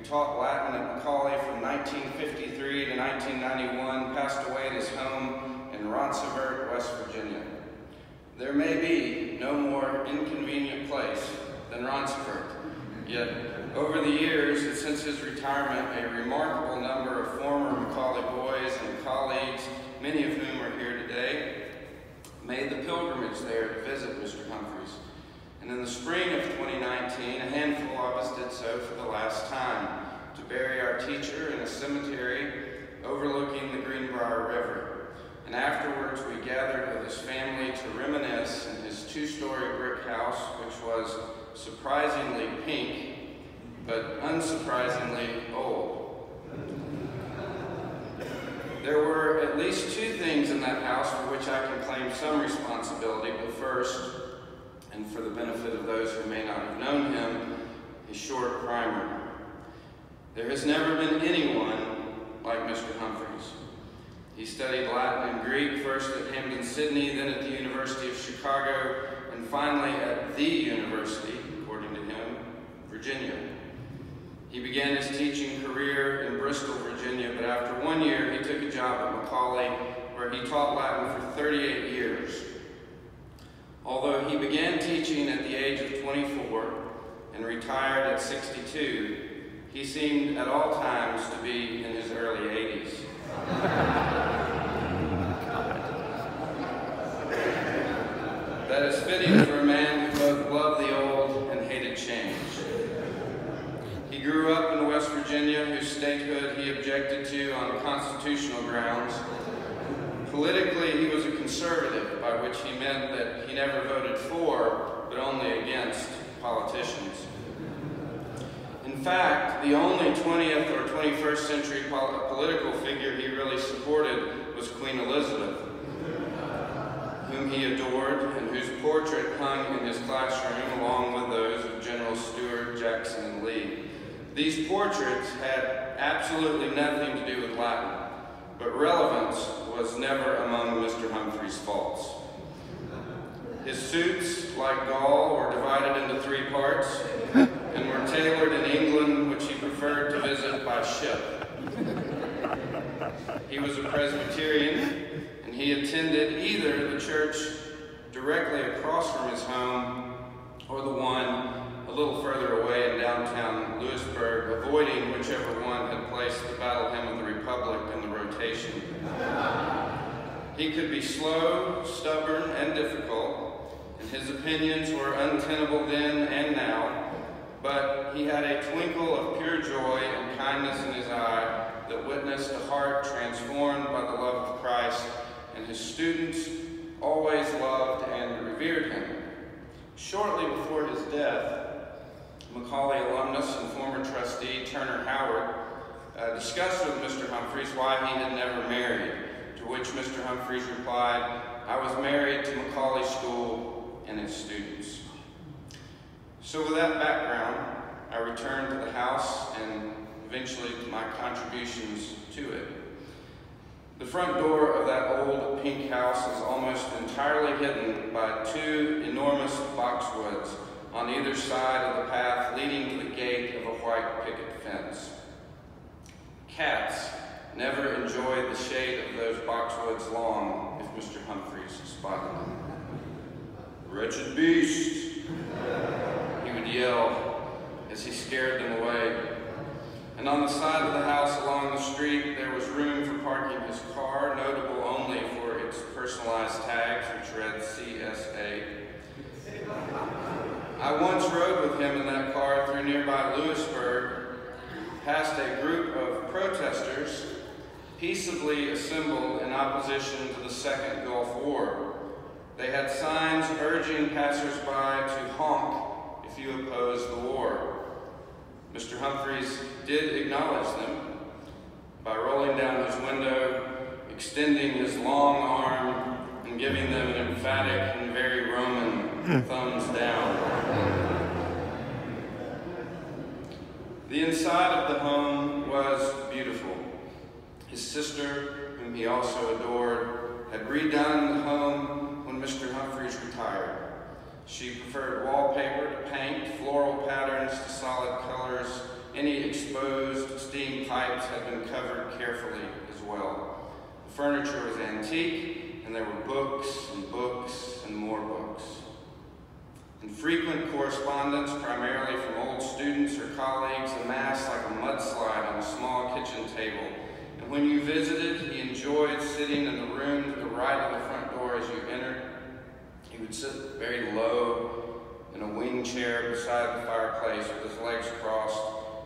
who taught Latin at Macaulay from 1953 to 1991, passed away at his home in Ronceverte, West Virginia. There may be no more inconvenient place than Ronceverte, yet over the years and since his retirement, a remarkable number of former Macaulay boys and colleagues, many of whom are here today, made the pilgrimage there to visit Mr. Humphries. And in the spring of 2019, a handful of us did so for the last time, to bury our teacher in a cemetery overlooking the Greenbrier River. And afterwards, we gathered with his family to reminisce in his two-story brick house, which was surprisingly pink, but unsurprisingly old. There were at least two things in that house for which I can claim some responsibility, but first, and for the benefit of those who may not have known him, a short primer. There has never been anyone like Mr. Humphries. He studied Latin and Greek, first at Hampden-Sydney, then at the University of Chicago, and finally at the university, according to him, Virginia. He began his teaching career in Bristol, Virginia, but after 1 year, he took a job at Macaulay, where he taught Latin for 38 years. Although he began teaching at the age of 24 and retired at 62, he seemed at all times to be in his early 80s. That is fitting for a man who both loved the old and hated change. He grew up in West Virginia, whose statehood he objected to on constitutional grounds. Politically, he was a conservative, by which he meant that he never voted for, but only against, politicians. In fact, the only 20th or 21st century political figure he really supported was Queen Elizabeth, whom he adored and whose portrait hung in his classroom along with those of General Stuart, Jackson, and Lee. These portraits had absolutely nothing to do with Latin, but relevance was never among Mr. Humphries' faults. His suits, like Gaul, were divided into 3 parts and were tailored in England, which he preferred to visit by ship. He was a Presbyterian, and he attended either the church directly across from his home or the one a little further away in downtown Lewisburg, avoiding whichever one had placed the Battle Hymn of the Republic in the rotation. He could be slow, stubborn, and difficult, and his opinions were untenable then and now, but he had a twinkle of pure joy and kindness in his eye that witnessed a heart transformed by the love of Christ, and his students always loved and revered him. Shortly before his death, Macaulay alumnus and former trustee Turner Howard discussed with Mr. Humphries why he had never married, to which Mr. Humphries replied, "I was married to Macaulay School and its students." So with that background, I returned to the house and eventually to my contributions to it. The front door of that old pink house is almost entirely hidden by 2 enormous boxwoods on either side of the path leading to the gate of a white picket fence. Cats never enjoyed the shade of those boxwoods long if Mr. Humphries spotted them. "Wretched beast!" he would yell as he scared them away. And on the side of the house along the street, there was room for parking his car, notable only for its personalized tags, which read CSA. I once rode with him in that car through nearby Lewisburg, past a group of protesters peaceably assembled in opposition to the Second Gulf War. They had signs urging passersby to honk if you oppose the war. Mr. Humphries did acknowledge them by rolling down his window, extending his long arm, and giving them an emphatic and very Roman thumbs down. The inside of the home was beautiful. His sister, whom he also adored, had redone the home when Mr. Humphries retired. She preferred wallpaper to paint, floral patterns to solid colors, any exposed steam pipes had been covered carefully as well. The furniture was antique, and there were books and books and more books. And frequent correspondence, primarily from old students or colleagues, amassed like a mudslide on a small kitchen table. And when you visited, he enjoyed sitting in the room to the right of the front door as you entered. He would sit very low in a wing chair beside the fireplace with his legs crossed.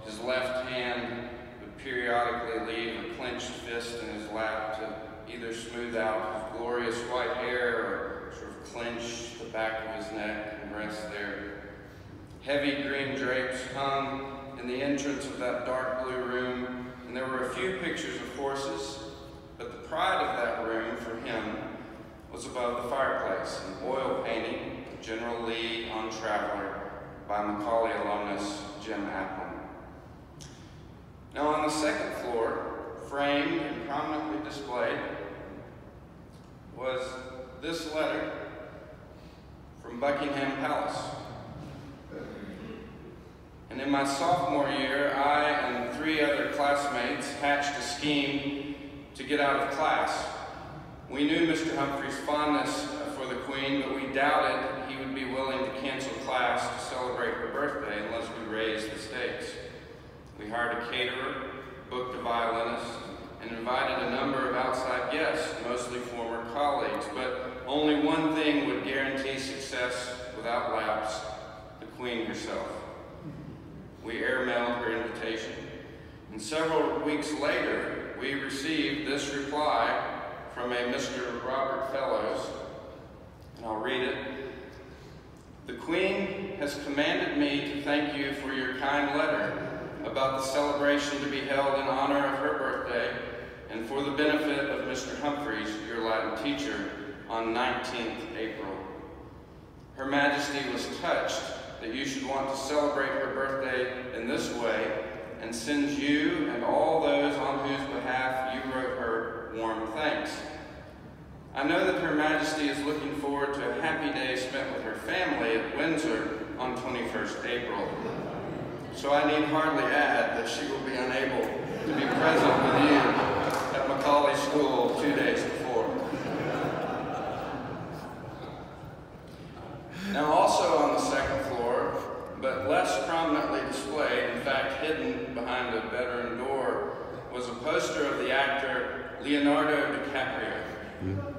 His left hand would periodically leave a clenched fist in his lap to either smooth out his glorious white hair or sort of clench the back of his neck and rest there. Heavy green drapes hung in the entrance of that dark blue room, and there were a few pictures of horses, but the pride of that room for him was above the fireplace, an oil painting of General Lee on Traveler by Macaulay alumnus Jim Applin. Now on the second floor, framed and prominently displayed, was this letter from Buckingham Palace. And in my sophomore year, I and 3 other classmates hatched a scheme to get out of class. We knew Mr. Humphries' fondness for the Queen, but we doubted he would be willing to cancel class to celebrate her birthday unless we raised the stakes. We hired a caterer, booked a violinist, and invited a number of outside guests, mostly former colleagues, but only one thing would guarantee success without lapse: the Queen herself. We airmailed her invitation, and several weeks later, we received this reply from a Mr. Robert Fellows, and I'll read it. "The Queen has commanded me to thank you for your kind letter about the celebration to be held in honor of her birthday and for the benefit of Mr. Humphries, your Latin teacher, on 19th April. Her Majesty was touched that you should want to celebrate her birthday in this way and sends you and all those on whose behalf you wrote her warm thanks. I know that Her Majesty is looking forward to a happy day spent with her family at Windsor on 21st April. So I need hardly add that she will be unable to be present with you at Macaulay School 2 days before." Now also on the second floor, but less prominently displayed, in fact hidden behind a bedroom door, was a poster of the actor Leonardo DiCaprio.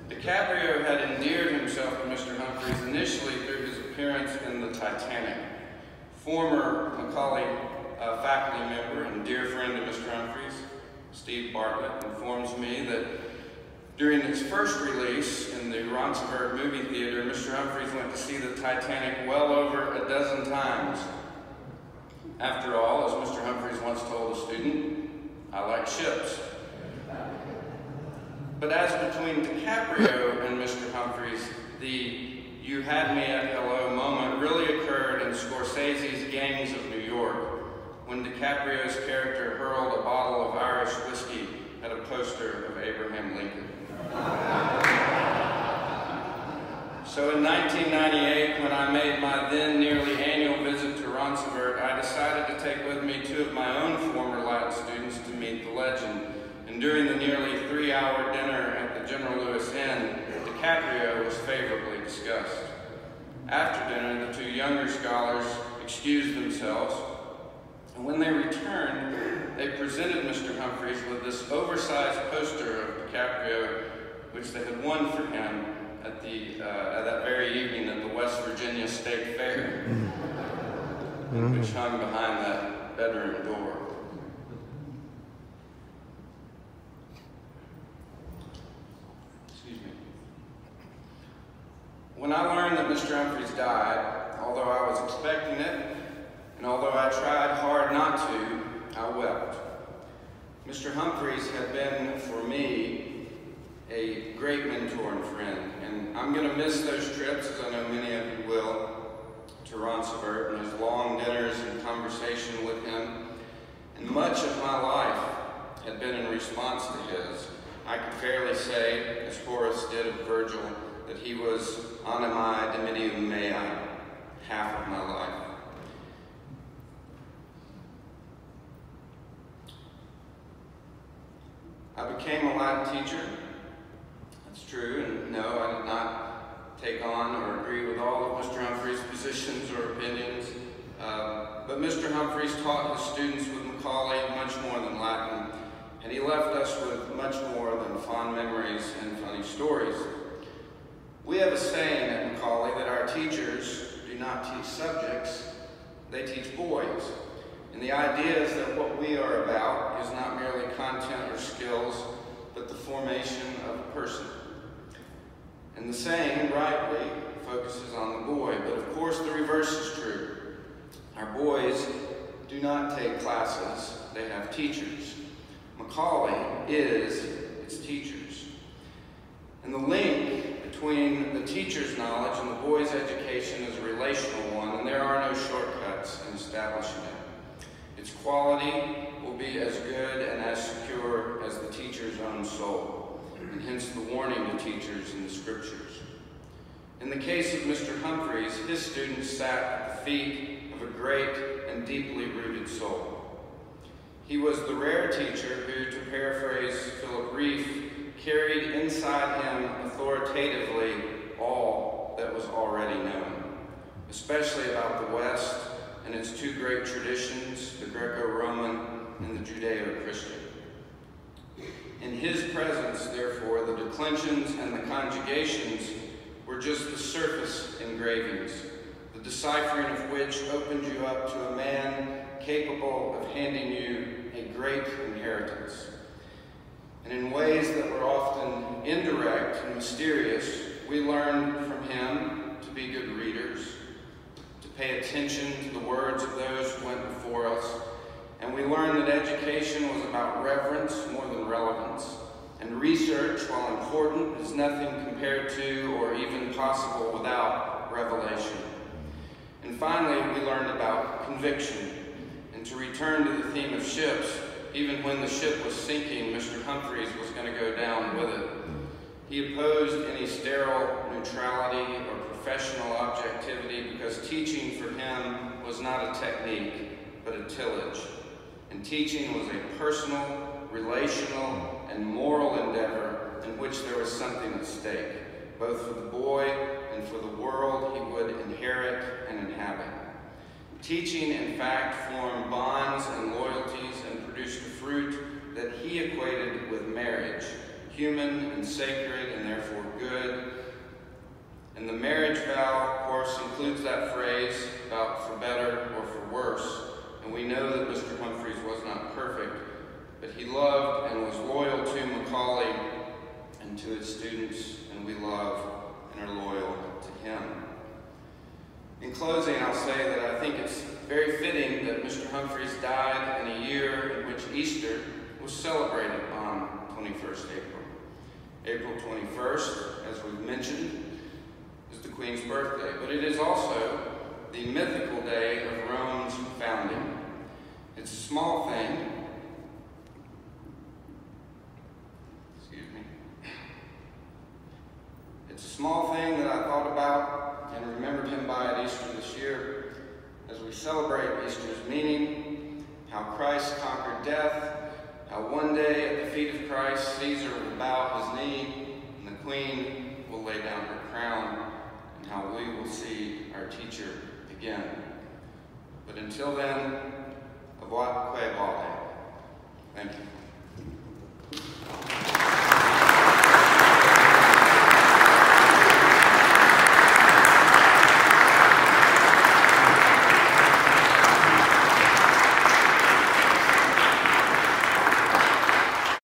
DiCaprio had endeared himself to Mr. Humphries initially through his appearance in the Titanic. Former Macaulay faculty member and dear friend of Mr. Humphries, Steve Bartlett, informs me that during its first release in the Ronceverte movie theater, Mr. Humphries went to see the Titanic well over a dozen times. After all, as Mr. Humphries once told a student, "I like ships." But as between DiCaprio and Mr. Humphries, the "you had me at hello" moment really occurred in Scorsese's Gangs of New York, when DiCaprio's character hurled a bottle of Irish whiskey at a poster of Abraham Lincoln. So in 1998, when I made my then nearly annual visit to Ronceverte, I decided to take with me 2 of my own former Latin students to meet the legend. And during the nearly 3-hour dinner at the General Lewis Inn, DiCaprio was favorably discussed. After dinner, the 2 younger scholars excused themselves, and when they returned, they presented Mr. Humphries with this oversized poster of DiCaprio, which they had won for him at that very evening at the West Virginia State Fair, which hung behind that bedroom door. When I learned that Mr. Humphries died, although I was expecting it, and although I tried hard not to, I wept. Mr. Humphries had been, for me, a great mentor and friend, and I'm going to miss those trips, as I know many of you will, to Ronceverte and his long dinners and conversation with him. And much of my life had been in response to his. I could fairly say, as Horace did of Virgil, that he was animae dimitium mei, half of my life. I became a Latin teacher. That's true, and no, I did not take on or agree with all of Mr. Humphries' positions or opinions. But Mr. Humphries taught his students with Macaulay much more than Latin, and he left us with much more than fond memories and funny stories. We have a saying at Macaulay that our teachers do not teach subjects, they teach boys. And the idea is that what we are about is not merely content or skills, but the formation of a person. And the saying, rightly, focuses on the boy, but of course the reverse is true. Our boys do not take classes, they have teachers. Macaulay is its teachers. And the link between the teacher's knowledge and the boy's education is a relational one, and there are no shortcuts in establishing it. Its quality will be as good and as secure as the teacher's own soul, and hence the warning to teachers in the scriptures. In the case of Mr. Humphries, his students sat at the feet of a great and deeply rooted soul. He was the rare teacher who, to paraphrase Philip Reef, carried inside him authoritatively all that was already known, especially about the West and its two great traditions, the Greco-Roman and the Judeo-Christian. In his presence, therefore, the declensions and the conjugations were just the surface engravings, the deciphering of which opened you up to a man capable of handing you a great inheritance. And in ways that were often indirect and mysterious, we learned from him to be good readers, to pay attention to the words of those who went before us, and we learned that education was about reverence more than relevance, and research, while important, is nothing compared to or even possible without revelation. And finally, we learned about conviction. And to return to the theme of ships, even when the ship was sinking, Mr. Humphries was going to go down with it. He opposed any sterile neutrality or professional objectivity because teaching for him was not a technique, but a tillage. And teaching was a personal, relational, and moral endeavor in which there was something at stake, both for the boy and for the world he would inherit and inhabit. Teaching, in fact, formed bonds and loyalties and produced a fruit that he equated with marriage, human and sacred and therefore good. And the marriage vow, of course, includes that phrase about for better or for worse. And we know that Mr. Humphries was not perfect, but he loved and was loyal to Macaulay and to his students, and we love and are loyal to him. In closing, I'll say that I think it's very fitting that Mr. Humphries died in a year in which Easter was celebrated on 21st April. April 21st, as we've mentioned, is the Queen's birthday, but it is also the mythical day of Rome's founding. It's a small thing, it's a small thing that I thought about and remembered him by at Easter this year as we celebrate Easter's meaning, how Christ conquered death, how one day at the feet of Christ Caesar will bow his knee and the Queen will lay down her crown, and how we will see our teacher again. But until then, WOAE. Thank you.